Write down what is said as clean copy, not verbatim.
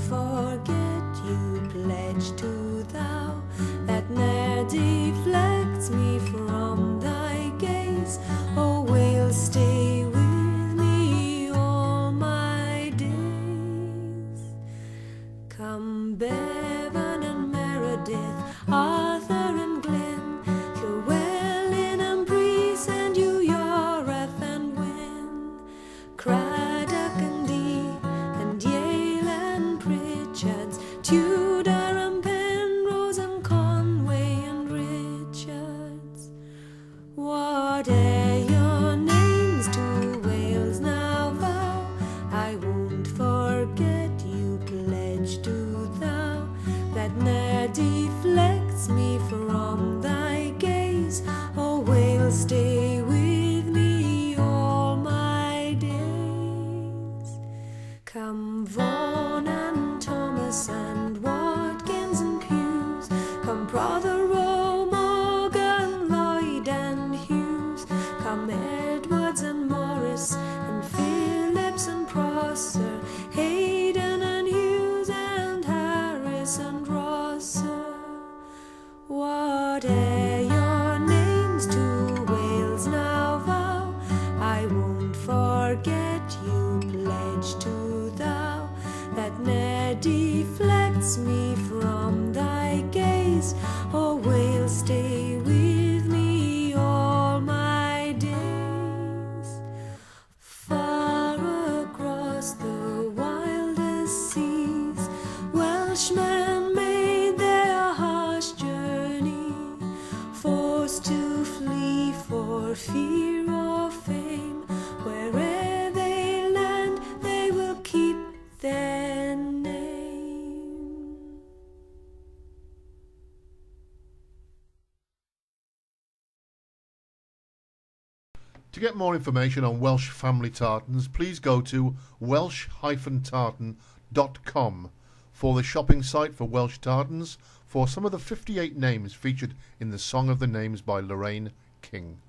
forget you, pledge to thou, that ne'er deflects me from thy gaze. O Wales, stay with me all my days. Come Bevan and Meredith, Arthur and Glyn, Llewellyn and Breeze, and you Yoreth and Wyn, Craddock and Dee, and Yale and Pritchard's, Tudor and Penrose and Conway and Richards. Whate'er your names to Wales now vow, I won't forget you, pledge to thou, that ne'er deflects me from thy gaze. O Wales, stay with me all my days. Come Vaughan and Thomas and Watkins and Hughes, come Prothero, Morgan, Lloyd and Hughes, come Edwards and Morris and Phillips and Prosser, Hayden and Hughes and Harris and Rosser. Whate'er your names to Wales now vow, I won't forget you, pledge to thou, that ne'er deflects me from thy gaze. O Wales, stay with me all my days. Far across the wildest seas, Welshmen made their harsh journey, forced to flee for fear of fame. Where'er they land, they will keep their name. To get more information on Welsh family tartans, please go to welsh-tartan.com for the shopping site for Welsh tartans for some of the 58 names featured in the Song of the Names by Lorraine King.